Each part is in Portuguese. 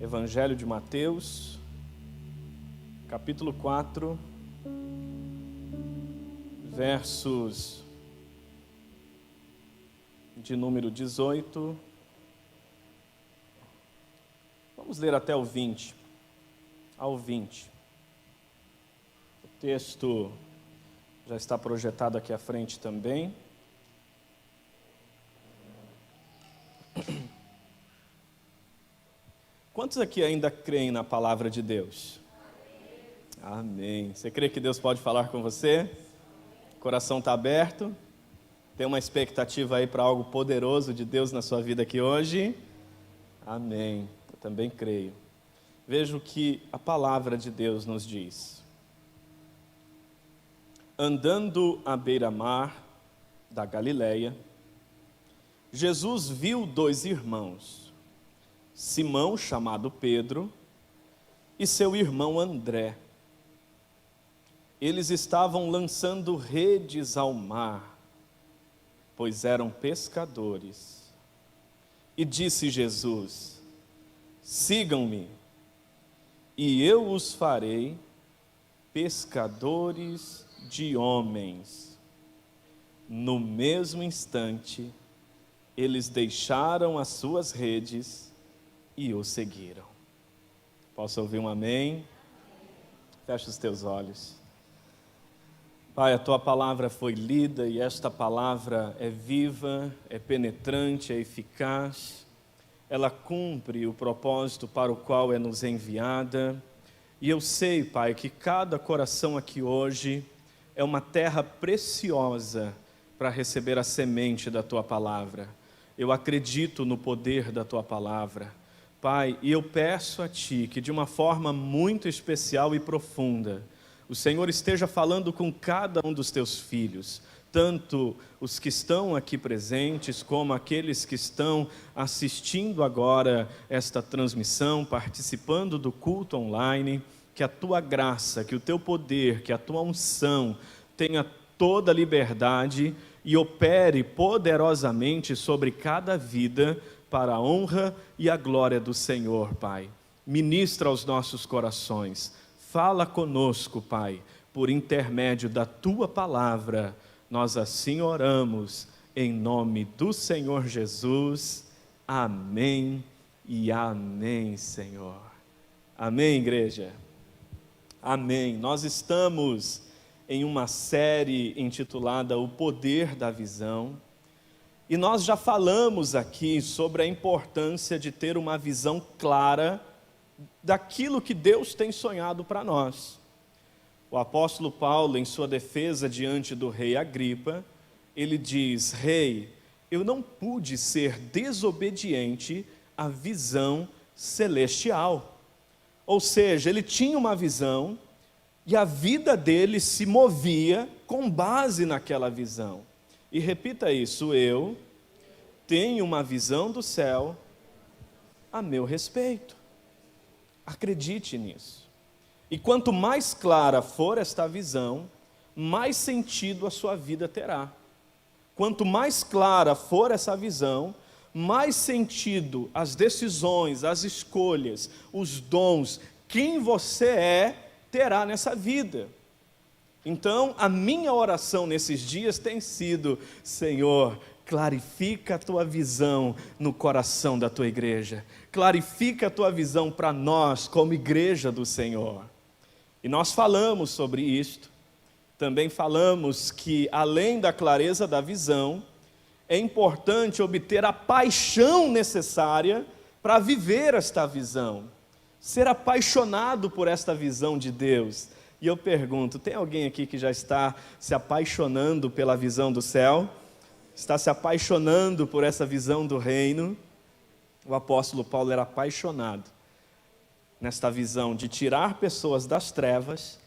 Evangelho de Mateus, capítulo 4, versos de número 18. Vamos ler até o 20. Ao 20. O texto já está projetado aqui à frente também. Quantos aqui ainda creem na palavra de Deus? Amém. Você crê que Deus pode falar com você? O coração está aberto? Tem uma expectativa aí para algo poderoso de Deus na sua vida aqui hoje? Amém. Eu também creio. Veja o que a palavra de Deus nos diz. Andando à beira-mar da Galileia, Jesus viu dois irmãos, Simão, chamado Pedro, e seu irmão André. Eles estavam lançando redes ao mar, pois eram pescadores. E disse Jesus: sigam-me, e eu os farei pescadores de homens. No mesmo instante, eles deixaram as suas redes e o seguiram. Posso ouvir um amém? Fecha os teus olhos. Pai, a tua palavra foi lida e esta palavra é viva, é penetrante, é eficaz. Ela cumpre o propósito para o qual é nos enviada. E eu sei, Pai, que cada coração aqui hoje é uma terra preciosa para receber a semente da tua palavra. Eu acredito no poder da tua palavra. Pai, e eu peço a Ti que de uma forma muito especial e profunda, o Senhor esteja falando com cada um dos Teus filhos, tanto os que estão aqui presentes, como aqueles que estão assistindo agora esta transmissão, participando do culto online, que a Tua graça, que o Teu poder, que a Tua unção tenha toda a liberdade e opere poderosamente sobre cada vida, para a honra e a glória do Senhor, Pai. Ministra aos nossos corações, fala conosco, Pai, por intermédio da Tua palavra. Nós assim oramos, em nome do Senhor Jesus. Amém e amém, Senhor. Amém, igreja? Amém. Nós estamos em uma série intitulada O Poder da Visão. E nós já falamos aqui sobre a importância de ter uma visão clara daquilo que Deus tem sonhado para nós. O apóstolo Paulo, em sua defesa diante do rei Agripa, ele diz: rei, eu não pude ser desobediente à visão celestial. Ou seja, ele tinha uma visão e a vida dele se movia com base naquela visão. E repita isso: eu tenho uma visão do céu a meu respeito. Acredite nisso. E quanto mais clara for esta visão, mais sentido a sua vida terá. Quanto mais clara for essa visão, mais sentido as decisões, as escolhas, os dons, quem você é, terá nessa vida. Então, a minha oração nesses dias tem sido: Senhor, clarifica a Tua visão no coração da Tua igreja. Clarifica a Tua visão para nós, como igreja do Senhor. E nós falamos sobre isto. Também falamos que, além da clareza da visão, é importante obter a paixão necessária para viver esta visão. Ser apaixonado por esta visão de Deus. E eu pergunto, tem alguém aqui que já está se apaixonando pela visão do céu? Está se apaixonando por essa visão do reino? O apóstolo Paulo era apaixonado nesta visão de tirar pessoas das trevas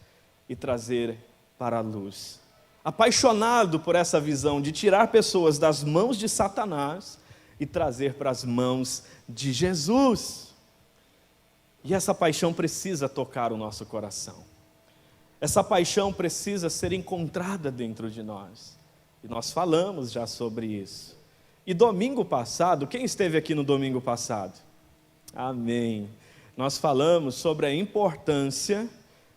e trazer para a luz. Apaixonado por essa visão de tirar pessoas das mãos de Satanás e trazer para as mãos de Jesus. E essa paixão precisa tocar o nosso coração. Essa paixão precisa ser encontrada dentro de nós. E nós falamos já sobre isso. E domingo passado, quem esteve aqui no domingo passado? Amém. nós falamos sobre a importância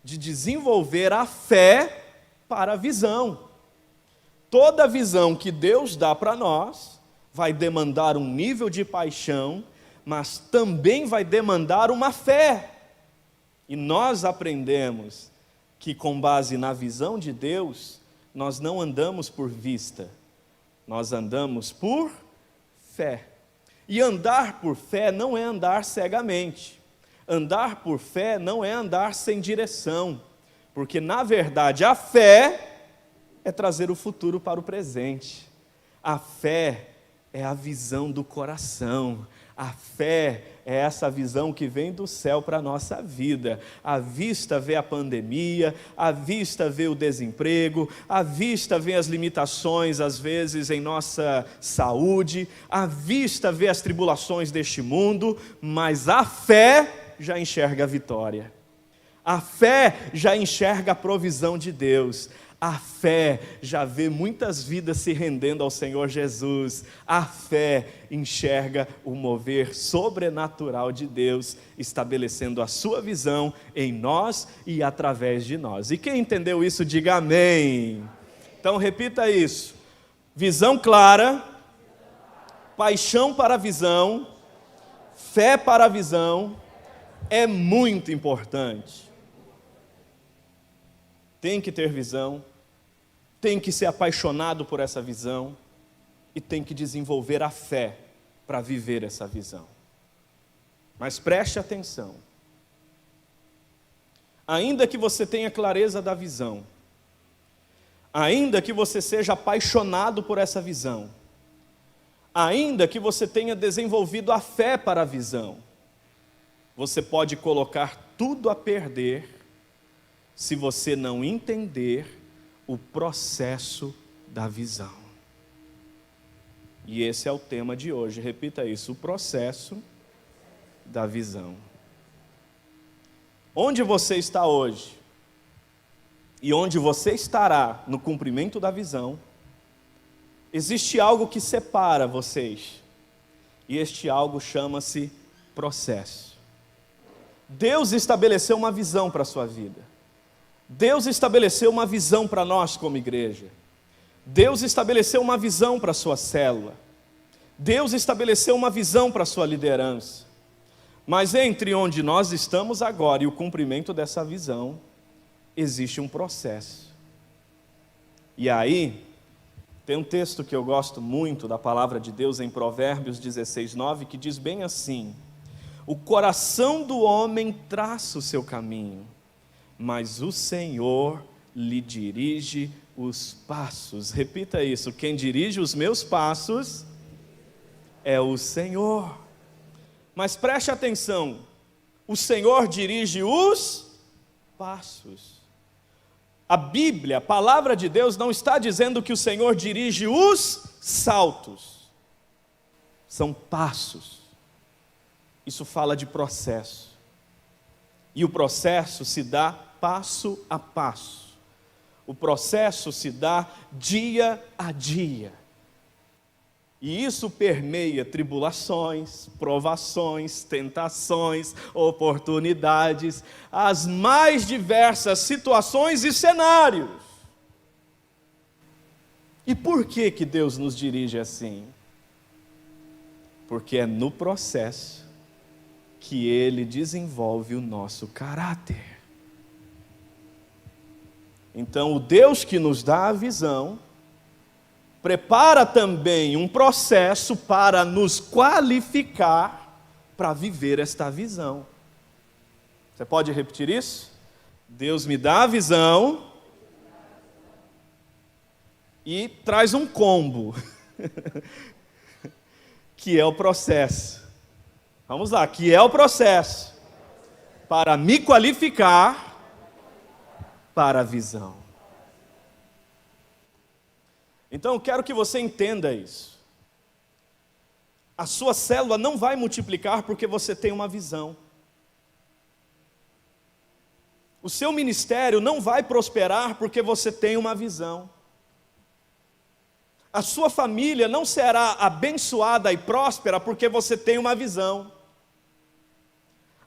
de desenvolver a fé para a visão. Toda visão que Deus dá para nós vai demandar um nível de paixão, mas também vai demandar uma fé. E nós aprendemos que, com base na visão de Deus, nós não andamos por vista, nós andamos por fé. E andar por fé não é andar cegamente. Andar por fé não é andar sem direção, porque, na verdade, a fé é trazer o futuro para o presente. A fé é a visão do coração. A fé é essa visão que vem do céu para a nossa vida. À vista vê a pandemia, à vista vê o desemprego, à vista vê as limitações, às vezes, em nossa saúde, à vista vê as tribulações deste mundo, mas a fé já enxerga a vitória. A fé já enxerga a provisão de Deus. A fé já vê muitas vidas se rendendo ao Senhor Jesus. A fé enxerga o mover sobrenatural de Deus, estabelecendo a sua visão em nós e através de nós. E quem entendeu isso, diga amém. Então repita isso: visão clara, paixão para a visão, fé para a visão, é muito importante. Tem que ter visão, tem que ser apaixonado por essa visão e tem que desenvolver a fé para viver essa visão. Mas preste atenção. Ainda que você tenha clareza da visão, ainda que você seja apaixonado por essa visão, ainda que você tenha desenvolvido a fé para a visão, você pode colocar tudo a perder se você não entender o processo da visão. E esse é o tema de hoje, repita isso: o processo da visão. Onde você está hoje e onde você estará no cumprimento da visão, existe algo que separa vocês, e este algo chama-se processo. Deus estabeleceu uma visão para a sua vida. Deus estabeleceu uma visão para nós como igreja. Deus estabeleceu uma visão para a sua célula. Deus estabeleceu uma visão para a sua liderança. Mas entre onde nós estamos agora e o cumprimento dessa visão, existe um processo. E aí, tem um texto que eu gosto muito da palavra de Deus em Provérbios 16:9, que diz bem assim: o coração do homem traça o seu caminho, mas o Senhor lhe dirige os passos. Repita isso: quem dirige os meus passos é o Senhor. Mas preste atenção, o Senhor dirige os passos. A Bíblia, a palavra de Deus, não está dizendo que o Senhor dirige os saltos. São passos. Isso fala de processo. E o processo se dá passo a passo. O processo se dá dia a dia. E isso permeia tribulações, provações, tentações, oportunidades, as mais diversas situações e cenários. E por que que Deus nos dirige assim? Porque é no processo que Ele desenvolve o nosso caráter. Então, o Deus que nos dá a visão, prepara também um processo para nos qualificar para viver esta visão. Você pode repetir isso? Deus me dá a visão e traz um combo, que é o processo. Vamos lá, que é o processo para me qualificar para a visão. Então, eu quero que você entenda isso. A sua célula não vai multiplicar porque você tem uma visão. O seu ministério não vai prosperar porque você tem uma visão. A sua família não será abençoada e próspera porque você tem uma visão.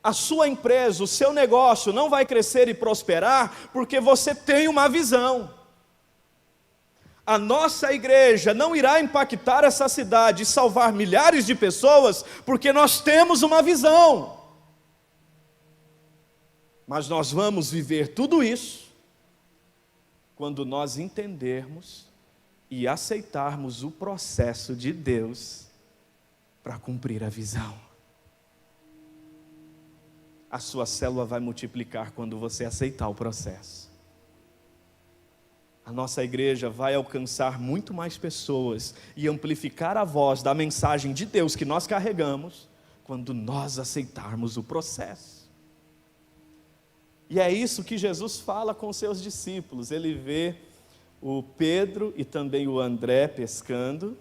A sua empresa, o seu negócio não vai crescer e prosperar porque você tem uma visão. A nossa igreja não irá impactar essa cidade e salvar milhares de pessoas porque nós temos uma visão. Mas nós vamos viver tudo isso quando nós entendermos e aceitarmos o processo de Deus para cumprir a visão. A sua célula vai multiplicar quando você aceitar o processo. A nossa igreja vai alcançar muito mais pessoas e amplificar a voz da mensagem de Deus que nós carregamos quando nós aceitarmos o processo. E é isso que Jesus fala com os seus discípulos. Ele vê o Pedro e também o André pescando.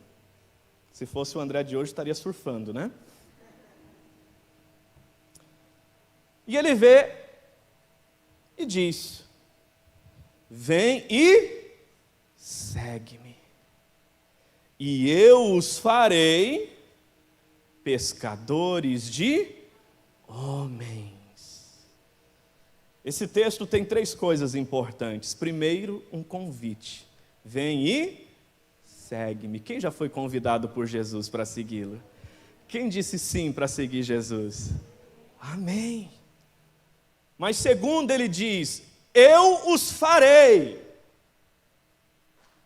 Se fosse o André de hoje, estaria surfando, né? E ele vê e diz: vem e segue-me, e eu os farei pescadores de homens. Esse texto tem 3 coisas importantes. Primeiro, um convite: vem e segue-me. Quem já foi convidado por Jesus para segui-lo? Quem disse sim para seguir Jesus? Amém. Mas segundo, ele diz: eu os farei.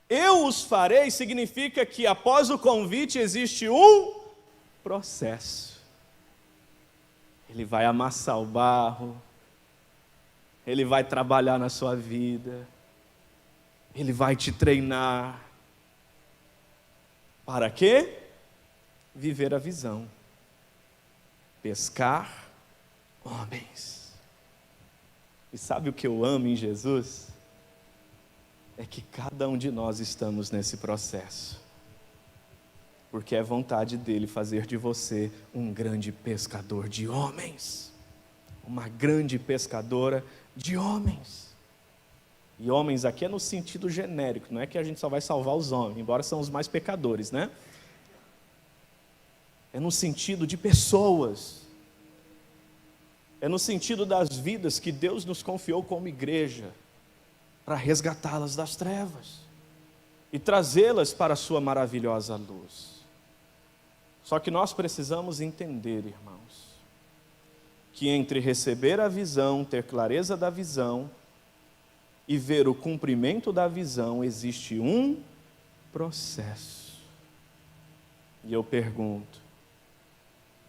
Eu os farei significa que após o convite existe um processo. Ele vai amassar o barro, ele vai trabalhar na sua vida, ele vai te treinar. Para quê? Viver a visão. Pescar homens. E sabe o que eu amo em Jesus? É que cada um de nós estamos nesse processo. Porque é vontade dele fazer de você um grande pescador de homens. Uma grande pescadora de homens. E homens aqui é no sentido genérico, não é que a gente só vai salvar os homens, embora são os mais pecadores, né? É no sentido de pessoas. É no sentido das vidas que Deus nos confiou como igreja, para resgatá-las das trevas e trazê-las para a sua maravilhosa luz. Só que nós precisamos entender, irmãos, que entre receber a visão, ter clareza da visão e ver o cumprimento da visão, existe um processo. E eu pergunto: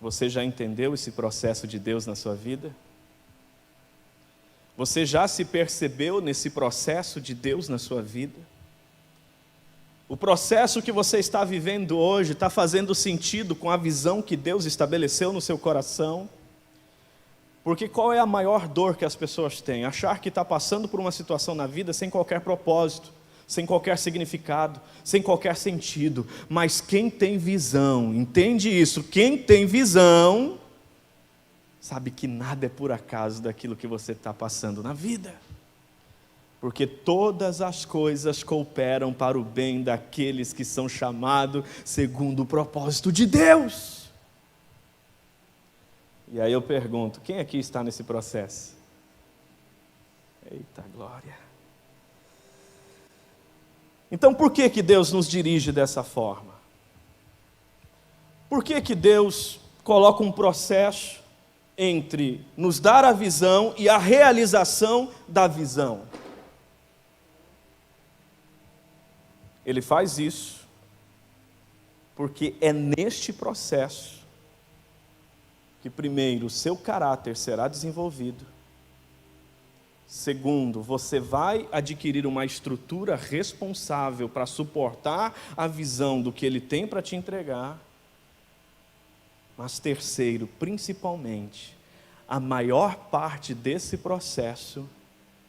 você já entendeu esse processo de Deus na sua vida? Você já se percebeu nesse processo de Deus na sua vida? O processo que você está vivendo hoje está fazendo sentido com a visão que Deus estabeleceu no seu coração? Porque qual é a maior dor que as pessoas têm? Achar que está passando por uma situação na vida sem qualquer propósito, sem qualquer significado, sem qualquer sentido. Mas quem tem visão, entende isso? Quem tem visão, sabe que nada é por acaso daquilo que você está passando na vida. Porque todas as coisas cooperam para o bem daqueles que são chamados segundo o propósito de Deus. E aí eu pergunto: quem aqui está nesse processo? Eita glória! Então por que que Deus nos dirige dessa forma? Por que que Deus coloca um processo entre nos dar a visão e a realização da visão? Ele faz isso porque é neste processo que, primeiro, o seu caráter será desenvolvido. Segundo, você vai adquirir uma estrutura responsável para suportar a visão do que Ele tem para te entregar. Mas terceiro, principalmente, a maior parte desse processo,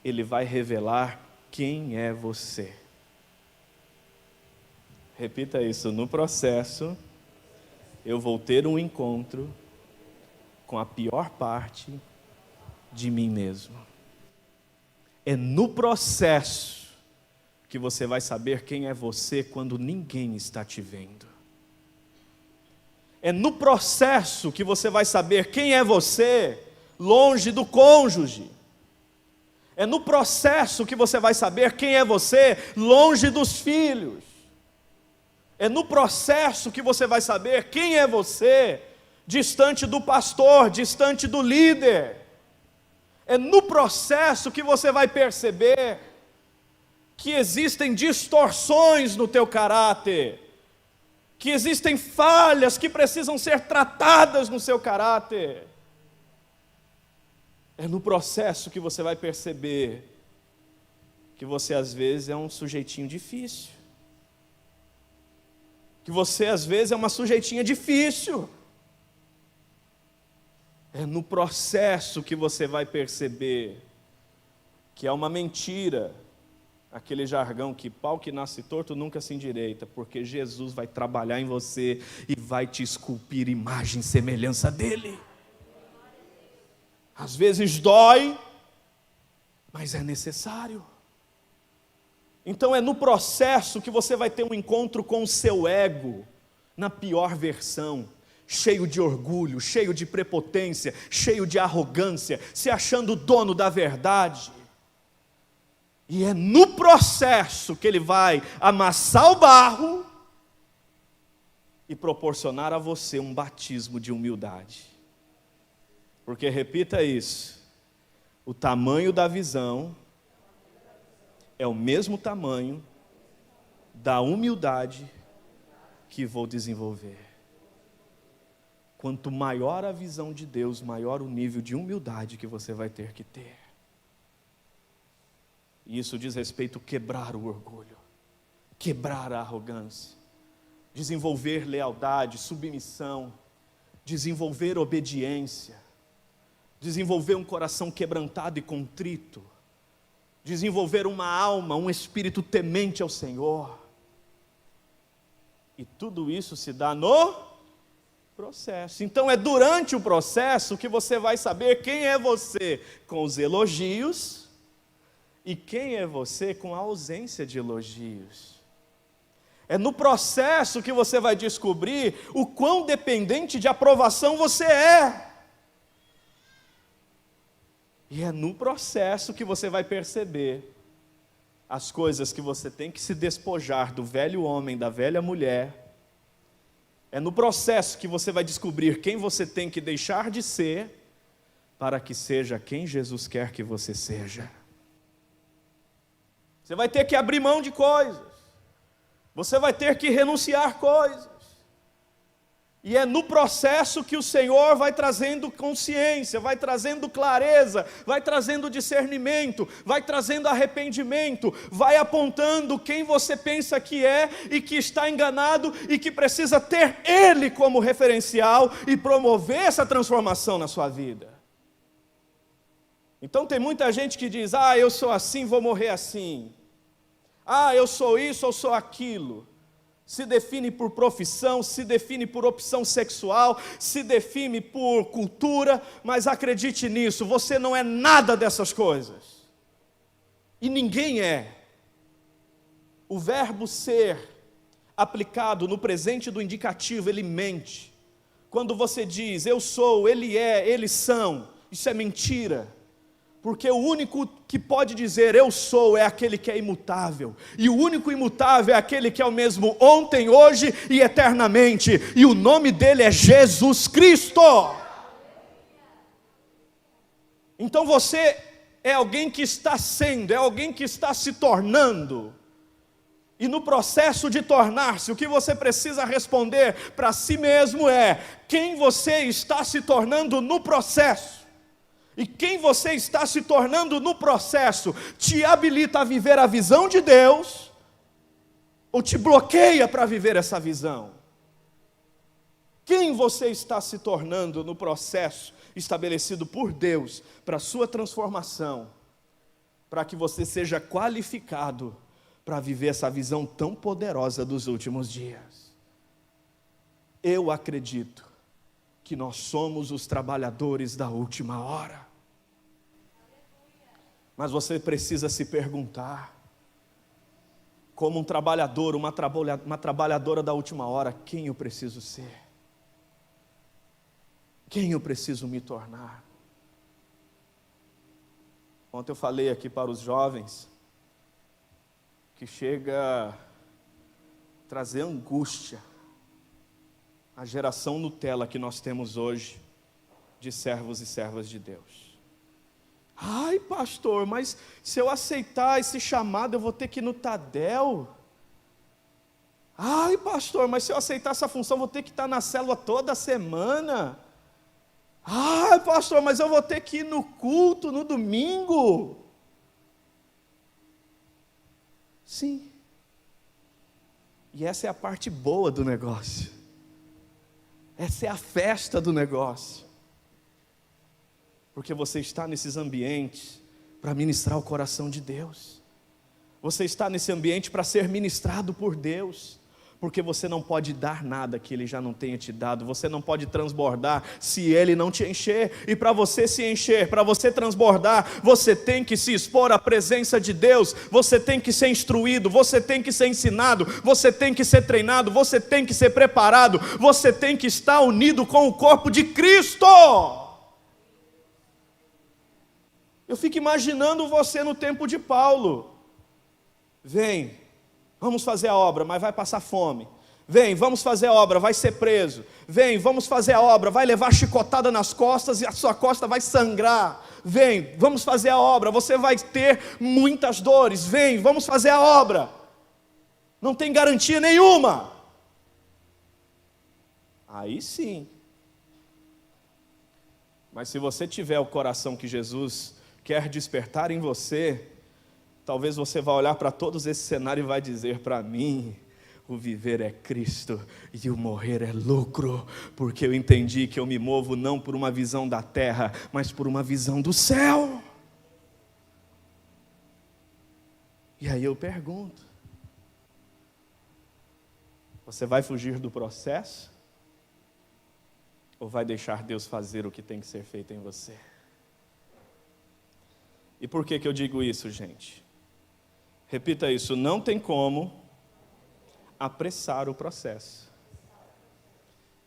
Ele vai revelar quem é você. Repita isso: no processo, eu vou ter um encontro com a pior parte de mim mesmo. É no processo que você vai saber quem é você quando ninguém está te vendo. É no processo que você vai saber quem é você longe do cônjuge. É no processo que você vai saber quem é você, longe dos filhos. É no processo que você vai saber quem é você, distante do pastor, distante do líder. É no processo que você vai perceber que existem distorções no teu caráter, que existem falhas que precisam ser tratadas no seu caráter. É no processo que você vai perceber que você às vezes é um sujeitinho difícil, que você às vezes é uma sujeitinha difícil. É no processo que você vai perceber que é uma mentira, aquele jargão que pau que nasce torto nunca se endireita, porque Jesus vai trabalhar em você e vai te esculpir imagem e semelhança dele. Às vezes dói, mas é necessário. Então é no processo que você vai ter um encontro com o seu ego, na pior versão, cheio de orgulho, cheio de prepotência, cheio de arrogância, se achando dono da verdade. E é no processo que ele vai amassar o barro e proporcionar a você um batismo de humildade. Porque, repita isso, o tamanho da visão é o mesmo tamanho da humildade que vou desenvolver. Quanto maior a visão de Deus, maior o nível de humildade que você vai ter que ter. E isso diz respeito a quebrar o orgulho, quebrar a arrogância, desenvolver lealdade, submissão, desenvolver obediência, desenvolver um coração quebrantado e contrito, desenvolver uma alma, um espírito temente ao Senhor. E tudo isso se dá no processo. Então é durante o processo que você vai saber quem é você com os elogios e quem é você com a ausência de elogios. É no processo que você vai descobrir o quão dependente de aprovação você é. E é no processo que você vai perceber as coisas que você tem que se despojar do velho homem, da velha mulher. É no processo que você vai descobrir quem você tem que deixar de ser, para que seja quem Jesus quer que você seja. Você vai ter que abrir mão de coisas, você vai ter que renunciar coisas. E é no processo que o Senhor vai trazendo consciência, vai trazendo clareza, vai trazendo discernimento, vai trazendo arrependimento, vai apontando quem você pensa que é e que está enganado e que precisa ter Ele como referencial e promover essa transformação na sua vida. Então tem muita gente que diz, eu sou assim, vou morrer assim. Eu sou isso, eu sou aquilo. Se define por profissão, se define por opção sexual, se define por cultura, mas acredite nisso, você não é nada dessas coisas. E ninguém é. O verbo ser, aplicado no presente do indicativo, ele mente. Quando você diz, eu sou, ele é, eles são, isso é mentira. Porque o único que pode dizer eu sou é aquele que é imutável. E o único imutável é aquele que é o mesmo ontem, hoje e eternamente. E o nome dele é Jesus Cristo. Então você é alguém que está sendo, é alguém que está se tornando. E no processo de tornar-se, o que você precisa responder para si mesmo é: quem você está se tornando no processo? E quem você está se tornando no processo te habilita a viver a visão de Deus ou te bloqueia para viver essa visão? Quem você está se tornando no processo estabelecido por Deus para a sua transformação, para que você seja qualificado para viver essa visão tão poderosa dos últimos dias? Eu acredito que nós somos os trabalhadores da última hora. Mas você precisa se perguntar, como um trabalhador, uma trabalhadora da última hora, quem eu preciso ser? Quem eu preciso me tornar? Ontem eu falei aqui para os jovens que chega a trazer angústia a geração Nutella que nós temos hoje de servos e servas de Deus. Ai, pastor, mas se eu aceitar esse chamado eu vou ter que ir no Tadel. Ai, pastor, mas se eu aceitar essa função eu vou ter que estar na célula toda semana. Ai, pastor, mas eu vou ter que ir no culto no domingo. Sim. E essa é a parte boa do negócio. Essa é a festa do negócio. Porque você está nesses ambientes para ministrar o coração de Deus. Você está nesse ambiente para ser ministrado por Deus. Porque você não pode dar nada que Ele já não tenha te dado. Você não pode transbordar se Ele não te encher. E para você se encher, para você transbordar, você tem que se expor à presença de Deus. Você tem que ser instruído, você tem que ser ensinado, você tem que ser treinado, você tem que ser preparado, você tem que estar unido com o corpo de Cristo. Eu fico imaginando você no tempo de Paulo. Vem, vamos fazer a obra, mas vai passar fome. Vem, vamos fazer a obra, vai ser preso. Vem, vamos fazer a obra, vai levar chicotada nas costas e a sua costa vai sangrar. Vem, vamos fazer a obra, você vai ter muitas dores. Vem, vamos fazer a obra. Não tem garantia nenhuma. Aí sim. Mas se você tiver o coração que Jesus quer despertar em você, talvez você vá olhar para todos esse cenário e vai dizer: para mim, o viver é Cristo e o morrer é lucro, porque eu entendi que eu me movo não por uma visão da terra, mas por uma visão do céu. E aí eu pergunto: você vai fugir do processo? Ou vai deixar Deus fazer o que tem que ser feito em você? E por que eu digo isso, gente? Repita isso: não tem como apressar o processo.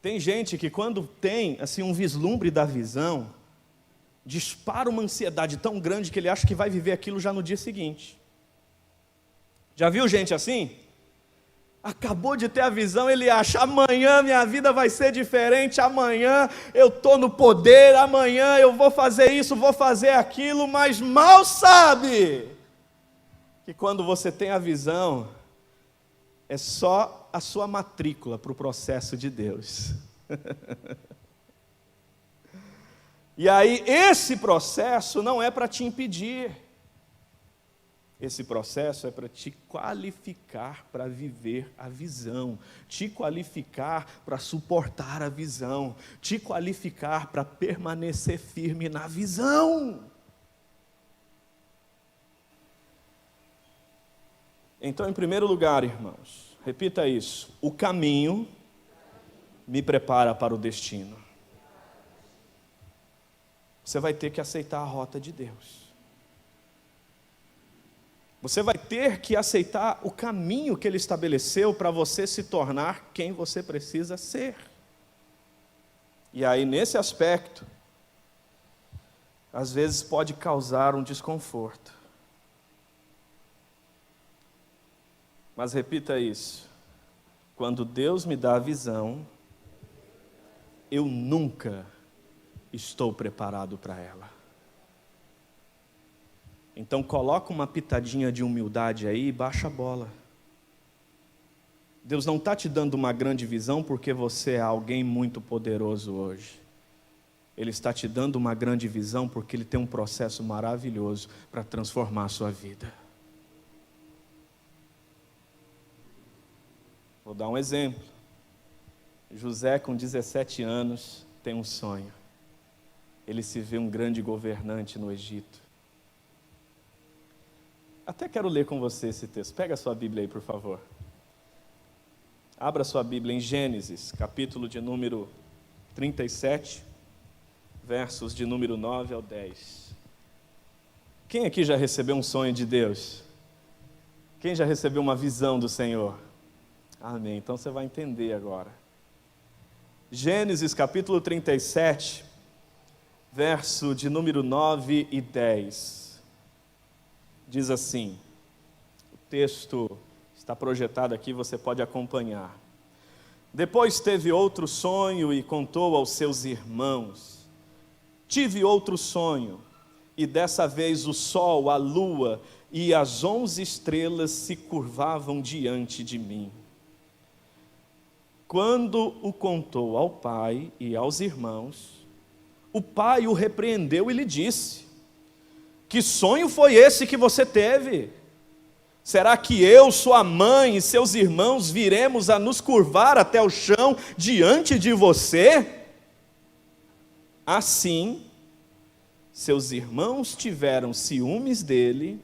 Tem gente que quando tem assim um vislumbre da visão, dispara uma ansiedade tão grande que ele acha que vai viver aquilo já no dia seguinte. Já viu gente assim? Acabou de ter a visão, ele acha: amanhã minha vida vai ser diferente, amanhã eu estou no poder, amanhã eu vou fazer isso, vou fazer aquilo, mas mal sabe que quando você tem a visão, é só a sua matrícula para o processo de Deus. E aí, esse processo não é para te impedir, esse processo é para te qualificar para viver a visão, te qualificar para suportar a visão, te qualificar para permanecer firme na visão. Então, em primeiro lugar, irmãos, repita isso: o caminho me prepara para o destino. Você vai ter que aceitar a rota de Deus. Você vai ter que aceitar o caminho que Ele estabeleceu para você se tornar quem você precisa ser. E aí, nesse aspecto, às vezes pode causar um desconforto. Mas repita isso: quando Deus me dá a visão, eu nunca estou preparado para ela. Então coloca uma pitadinha de humildade aí e baixa a bola. Deus não está te dando uma grande visão porque você é alguém muito poderoso hoje. Ele está te dando uma grande visão porque Ele tem um processo maravilhoso para transformar a sua vida. Vou dar um exemplo. José, com 17 anos, tem um sonho. Ele se vê um grande governante no Egito. Até quero ler com você esse texto. Pega a sua Bíblia aí, por favor. Abra sua Bíblia em Gênesis, capítulo de número 37, versos de número 9 ao 10. Quem aqui já recebeu um sonho de Deus? Quem já recebeu uma visão do Senhor? Amém. Então você vai entender agora. Gênesis, capítulo 37, verso de número 9 e 10. Diz assim, o texto está projetado aqui, você pode acompanhar. Depois teve outro sonho e contou aos seus irmãos. Tive outro sonho, e dessa vez o sol, a lua e as 11 estrelas se curvavam diante de mim. Quando o contou ao pai e aos irmãos, o pai o repreendeu e lhe disse: que sonho foi esse que você teve? Será que eu, sua mãe e seus irmãos viremos a nos curvar até o chão diante de você? Assim, seus irmãos tiveram ciúmes dele.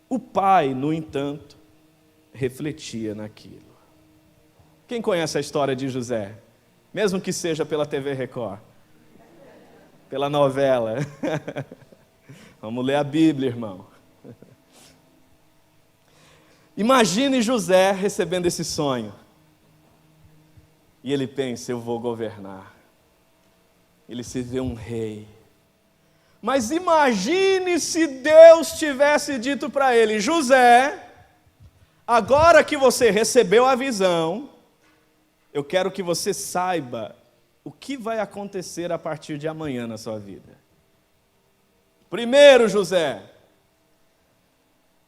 O pai, no entanto, refletia naquilo. Quem conhece a história de José? Mesmo que seja pela TV Record, pela novela. Vamos ler a Bíblia, irmão. Imagine José recebendo esse sonho. E ele pensa, eu vou governar. Ele se vê um rei. Mas imagine se Deus tivesse dito para ele: José, agora que você recebeu a visão, eu quero que você saiba o que vai acontecer a partir de amanhã na sua vida. Primeiro, José,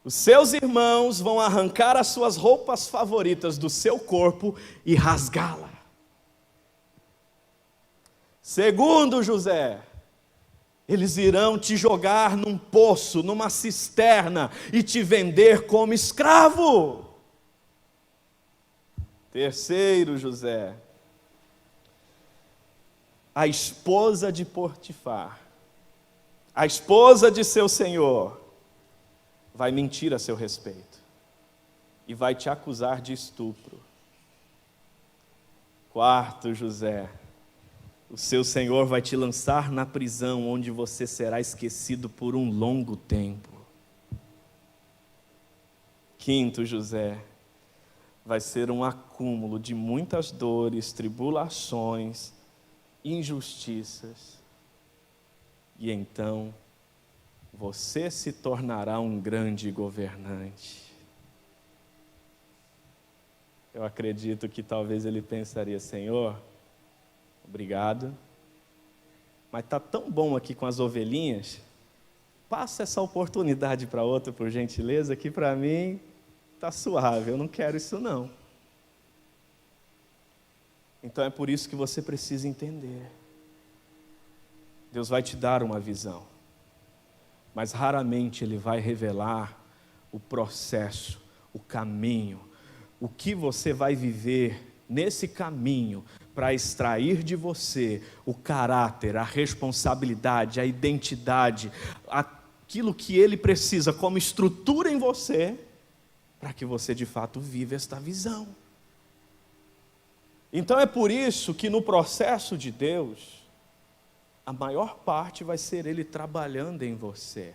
os seus irmãos vão arrancar as suas roupas favoritas do seu corpo e rasgá-la. Segundo, José, eles irão te jogar num poço, numa cisterna e te vender como escravo. Terceiro, José, a esposa de Potifar, a esposa de seu senhor, vai mentir a seu respeito e vai te acusar de estupro. Quarto, José, o seu senhor vai te lançar na prisão, onde você será esquecido por um longo tempo. Quinto, José, vai ser um acúmulo de muitas dores, tribulações, injustiças. E então, você se tornará um grande governante. Eu acredito que talvez ele pensaria: Senhor, obrigado, mas está tão bom aqui com as ovelhinhas, passa essa oportunidade para outra, por gentileza, que para mim está suave, eu não quero isso não. Então é por isso que você precisa entender. Deus vai te dar uma visão, mas raramente Ele vai revelar o processo, o caminho, o que você vai viver nesse caminho para extrair de você o caráter, a responsabilidade, a identidade, aquilo que Ele precisa como estrutura em você, para que você de fato viva esta visão. Então é por isso que no processo de Deus, a maior parte vai ser Ele trabalhando em você.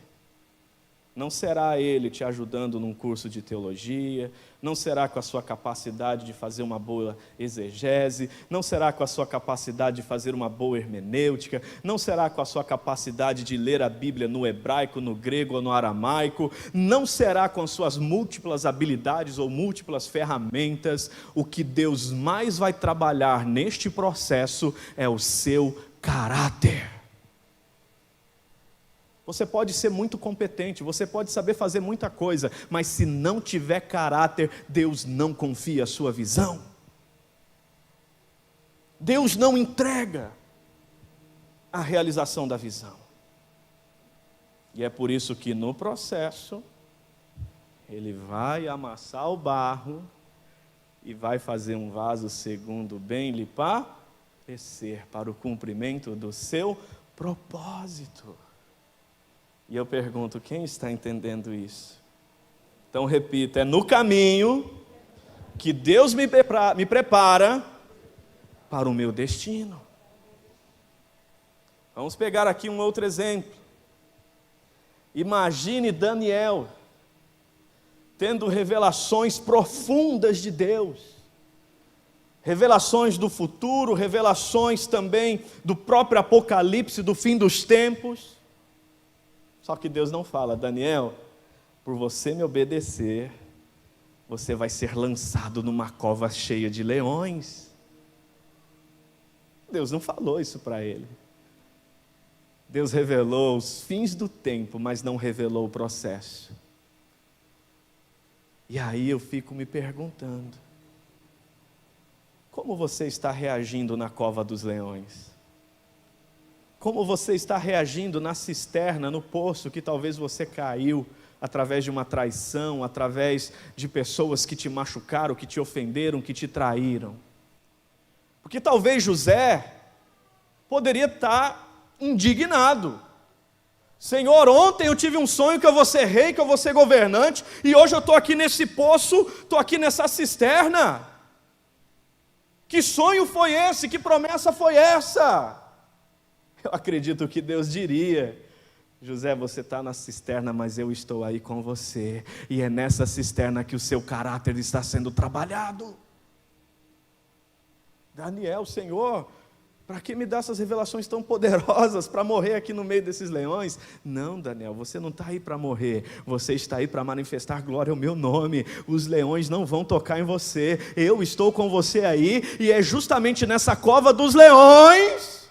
Não será Ele te ajudando num curso de teologia, não será com a sua capacidade de fazer uma boa exegese, não será com a sua capacidade de fazer uma boa hermenêutica, não será com a sua capacidade de ler a Bíblia no hebraico, no grego ou no aramaico, não será com as suas múltiplas habilidades ou múltiplas ferramentas. O que Deus mais vai trabalhar neste processo é o seu caráter. Você pode ser muito competente, você pode saber fazer muita coisa, mas se não tiver caráter, Deus não confia a sua visão. Deus não entrega a realização da visão. E é por isso que no processo, Ele vai amassar o barro e vai fazer um vaso segundo bem lhe parecer, para o cumprimento do seu propósito. E eu pergunto, quem está entendendo isso? Então repito, é no caminho que Deus me prepara para o meu destino. Vamos pegar aqui um outro exemplo. Imagine Daniel tendo revelações profundas de Deus, revelações do futuro, revelações também do próprio Apocalipse, do fim dos tempos. Só que Deus não fala: Daniel, por você me obedecer, você vai ser lançado numa cova cheia de leões. Deus não falou isso para ele. Deus revelou os fins do tempo, mas não revelou o processo. E aí eu fico me perguntando, como você está reagindo na cova dos leões? Como você está reagindo na cisterna, no poço que talvez você caiu, através de uma traição, através de pessoas que te machucaram, que te ofenderam, que te traíram? Porque talvez José poderia estar indignado. Senhor, ontem eu tive um sonho que eu vou ser rei, que eu vou ser governante, e hoje eu estou aqui nesse poço, estou aqui nessa cisterna. Que sonho foi esse? Que promessa foi essa? Eu acredito que Deus diria: José, você está na cisterna, mas eu estou aí com você, e é nessa cisterna que o seu caráter está sendo trabalhado. Daniel, Senhor, para que me dá essas revelações tão poderosas para morrer aqui no meio desses leões? Não, Daniel, você não está aí para morrer, você está aí para manifestar glória ao meu nome. Os leões não vão tocar em você, eu estou com você aí, e é justamente nessa cova dos leões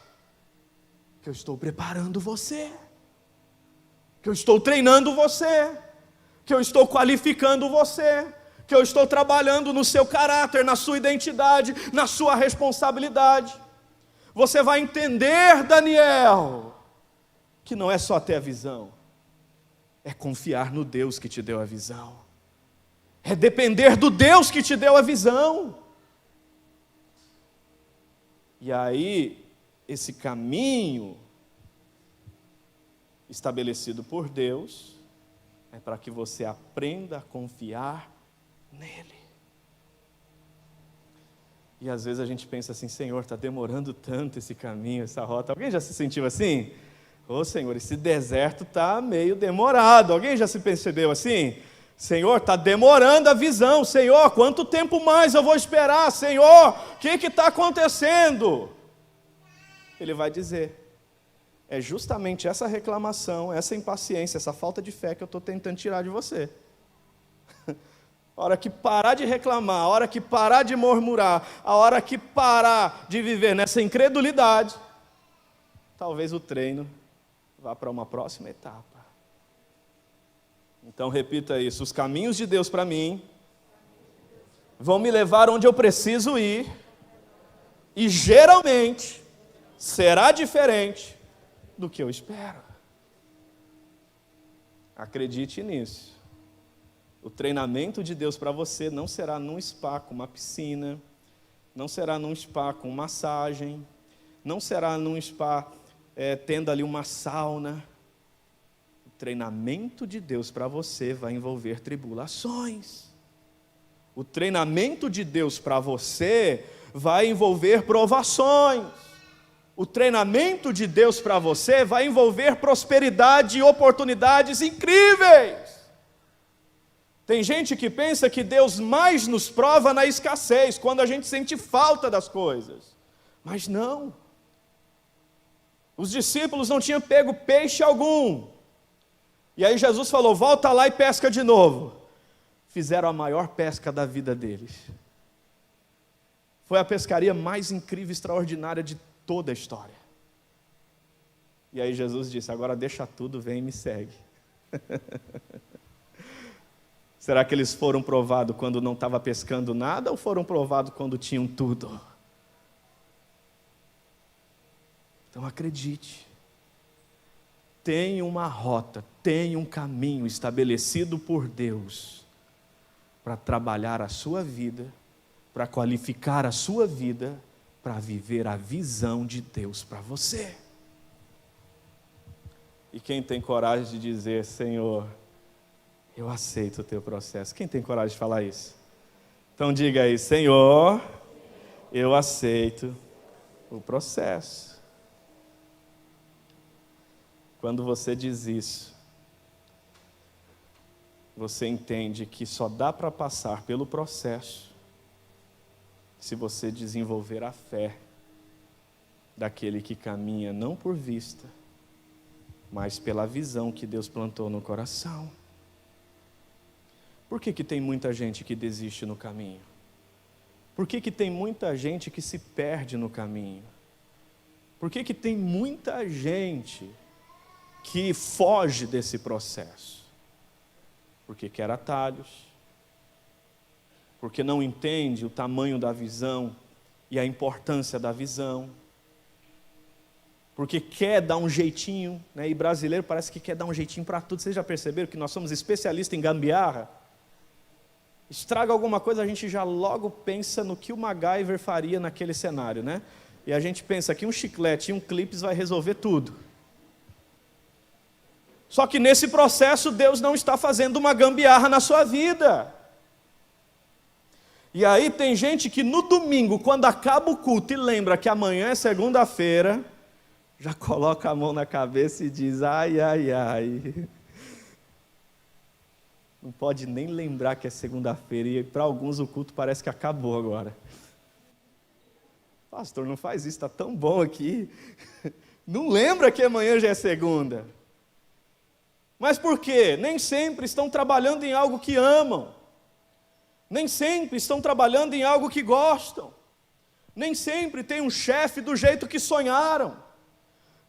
que eu estou preparando você, que eu estou treinando você, que eu estou qualificando você, que eu estou trabalhando no seu caráter, na sua identidade, na sua responsabilidade. Você vai entender, Daniel, que não é só ter a visão, é confiar no Deus que te deu a visão, é depender do Deus que te deu a visão. E aí, esse caminho estabelecido por Deus é para que você aprenda a confiar nele. E às vezes a gente pensa assim: Senhor, está demorando tanto esse caminho, essa rota. Alguém já se sentiu assim? Ô Senhor, esse deserto está meio demorado. Alguém já se percebeu assim? Senhor, está demorando a visão. Senhor, quanto tempo mais eu vou esperar? Senhor, o que está acontecendo? Ele vai dizer: é justamente essa reclamação, essa impaciência, essa falta de fé que eu estou tentando tirar de você. A hora que parar de reclamar, a hora que parar de murmurar, a hora que parar de viver nessa incredulidade, talvez o treino vá para uma próxima etapa. Então repita isso: os caminhos de Deus para mim vão me levar onde eu preciso ir, e geralmente será diferente do que eu espero. Acredite nisso. O treinamento de Deus para você não será num spa com uma piscina, não será num spa com massagem, não será num spa tendo ali uma sauna. O treinamento de Deus para você vai envolver tribulações. O treinamento de Deus para você vai envolver provações. O treinamento de Deus para você vai envolver prosperidade e oportunidades incríveis. Tem gente que pensa que Deus mais nos prova na escassez, quando a gente sente falta das coisas. Mas não. Os discípulos não tinham pego peixe algum. E aí Jesus falou: volta lá e pesca de novo. Fizeram a maior pesca da vida deles. Foi a pescaria mais incrível e extraordinária de toda a história. E aí Jesus disse: agora deixa tudo, vem e me segue. Será que eles foram provados quando não estava pescando nada, ou foram provados quando tinham tudo? Então acredite, tem uma rota, tem um caminho estabelecido por Deus para trabalhar a sua vida, para qualificar a sua vida, para viver a visão de Deus para você. E quem tem coragem de dizer: Senhor, eu aceito o teu processo? Quem tem coragem de falar isso? Então diga aí: Senhor, eu aceito o processo. Quando você diz isso, você entende que só dá para passar pelo processo se você desenvolver a fé daquele que caminha não por vista, mas pela visão que Deus plantou no coração. Por que tem muita gente que desiste no caminho? Por que tem muita gente que se perde no caminho? Por que tem muita gente que foge desse processo? Porque quer atalhos, porque não entende o tamanho da visão e a importância da visão, porque quer dar um jeitinho, né? E brasileiro parece que quer dar um jeitinho para tudo. Vocês já perceberam que nós somos especialistas em gambiarra? Estraga alguma coisa, a gente já logo pensa no que o MacGyver faria naquele cenário, né? E a gente pensa que um chiclete e um clips vai resolver tudo. Só que nesse processo Deus não está fazendo uma gambiarra na sua vida. E aí tem gente que no domingo, quando acaba o culto e lembra que amanhã é segunda-feira, já coloca a mão na cabeça e diz, ai, ai, ai. Não pode nem lembrar que é segunda-feira, e para alguns o culto parece que acabou agora. Pastor, não faz isso, está tão bom aqui. Não lembra que amanhã já é segunda. Mas por quê? Nem sempre estão trabalhando em algo que amam. Nem sempre estão trabalhando em algo que gostam. Nem sempre tem um chefe do jeito que sonharam.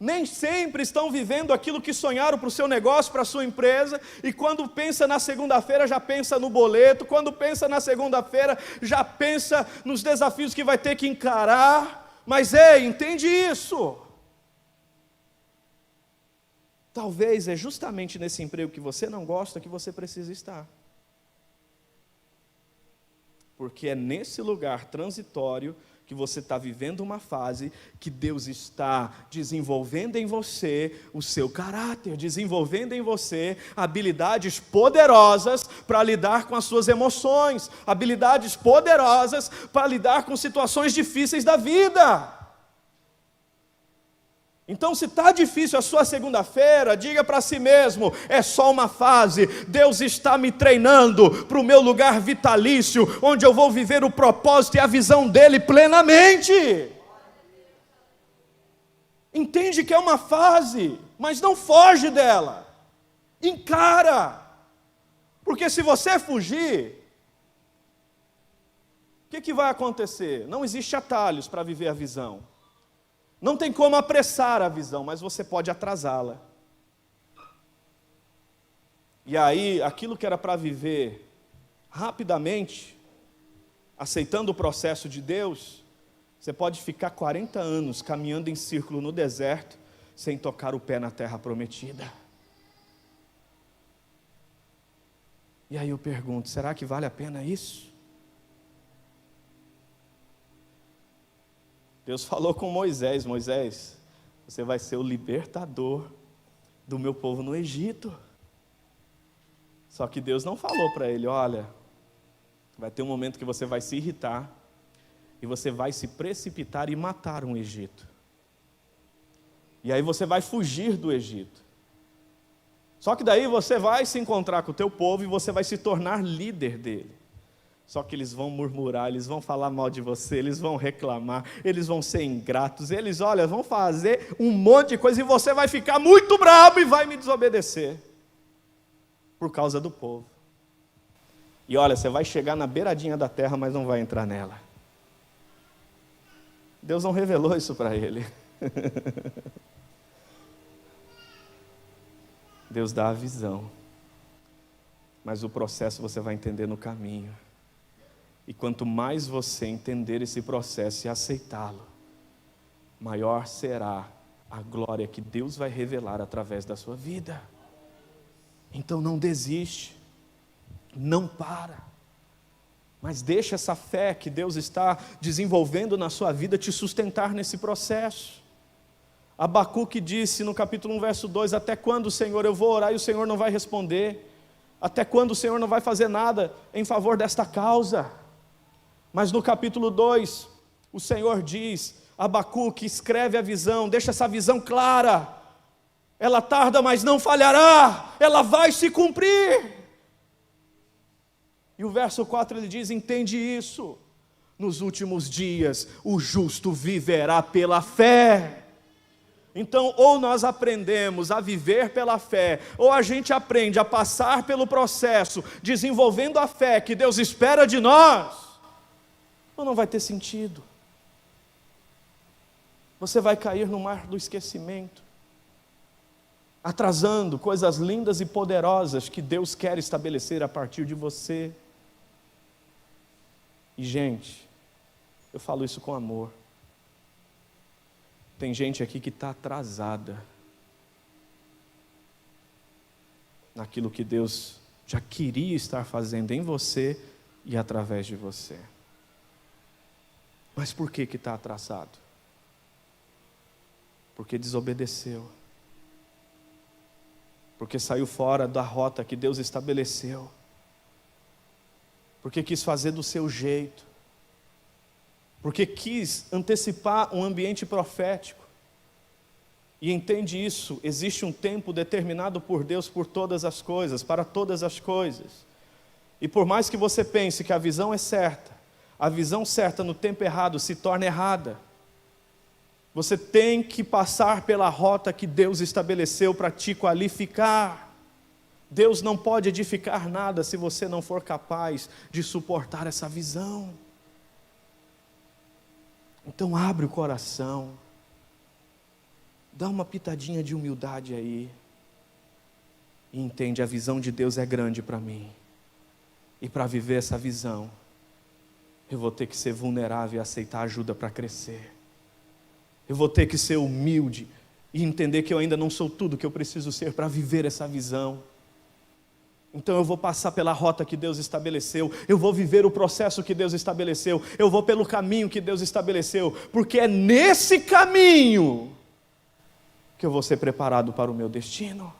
Nem sempre estão vivendo aquilo que sonharam para o seu negócio, para a sua empresa, e quando pensa na segunda-feira já pensa no boleto, quando pensa na segunda-feira já pensa nos desafios que vai ter que encarar. Mas ei, entende isso? Talvez é justamente nesse emprego que você não gosta que você precisa estar. Porque é nesse lugar transitório que você está vivendo uma fase que Deus está desenvolvendo em você o seu caráter, desenvolvendo em você habilidades poderosas para lidar com as suas emoções, habilidades poderosas para lidar com situações difíceis da vida. Então, se está difícil a sua segunda-feira, diga para si mesmo, é só uma fase. Deus está me treinando para o meu lugar vitalício, onde eu vou viver o propósito e a visão dEle plenamente. Entende que é uma fase, mas não foge dela. Encara. Porque se você fugir, o que vai acontecer? Não existe atalhos para viver a visão. Não tem como apressar a visão, mas você pode atrasá-la. E aí, aquilo que era para viver rapidamente, aceitando o processo de Deus, você pode ficar 40 anos caminhando em círculo no deserto, sem tocar o pé na terra prometida. E aí eu pergunto, será que vale a pena isso? Deus falou com Moisés, Moisés, você vai ser o libertador do meu povo no Egito. Só que Deus não falou para ele, olha, vai ter um momento que você vai se irritar, e você vai se precipitar e matar um Egito. E aí você vai fugir do Egito. Só que daí você vai se encontrar com o teu povo e você vai se tornar líder dele. Só que eles vão murmurar, eles vão falar mal de você, eles vão reclamar, eles vão ser ingratos, eles, olha, vão fazer um monte de coisa e você vai ficar muito bravo e vai me desobedecer. Por causa do povo. E olha, você vai chegar na beiradinha da terra, mas não vai entrar nela. Deus não revelou isso para ele. Deus dá a visão. Mas o processo você vai entender no caminho. E quanto mais você entender esse processo e aceitá-lo, maior será a glória que Deus vai revelar através da sua vida. Então não desiste, não para, mas deixa essa fé que Deus está desenvolvendo na sua vida te sustentar nesse processo. Abacuque disse no capítulo 1, verso 2, até quando, Senhor, eu vou orar e o Senhor não vai responder? Até quando o Senhor não vai fazer nada em favor desta causa? Mas no capítulo 2, o Senhor diz, Abacuque, escreve a visão, deixa essa visão clara. Ela tarda, mas não falhará, ela vai se cumprir. E o verso 4 ele diz, entende isso, nos últimos dias o justo viverá pela fé. Então, ou nós aprendemos a viver pela fé, ou a gente aprende a passar pelo processo, desenvolvendo a fé que Deus espera de nós, ou não vai ter sentido. Você vai cair no mar do esquecimento, atrasando coisas lindas e poderosas que Deus quer estabelecer a partir de você. E gente, eu falo isso com amor. Tem gente aqui que está atrasada naquilo que Deus já queria estar fazendo em você e através de você. Mas por que está atrasado? Porque desobedeceu. Porque saiu fora da rota que Deus estabeleceu. Porque quis fazer do seu jeito. Porque quis antecipar um ambiente profético. E entende isso, existe um tempo determinado por Deus por todas as coisas, para todas as coisas. E por mais que você pense que a visão é certa, a visão certa no tempo errado se torna errada. Você tem que passar pela rota que Deus estabeleceu para te qualificar. Deus não pode edificar nada se você não for capaz de suportar essa visão. Então abre o coração, dá uma pitadinha de humildade aí, e entende, a visão de Deus é grande para mim, e para viver essa visão, eu vou ter que ser vulnerável e aceitar ajuda para crescer, eu vou ter que ser humilde, e entender que eu ainda não sou tudo que eu preciso ser para viver essa visão. Então eu vou passar pela rota que Deus estabeleceu, eu vou viver o processo que Deus estabeleceu, eu vou pelo caminho que Deus estabeleceu, porque é nesse caminho que eu vou ser preparado para o meu destino.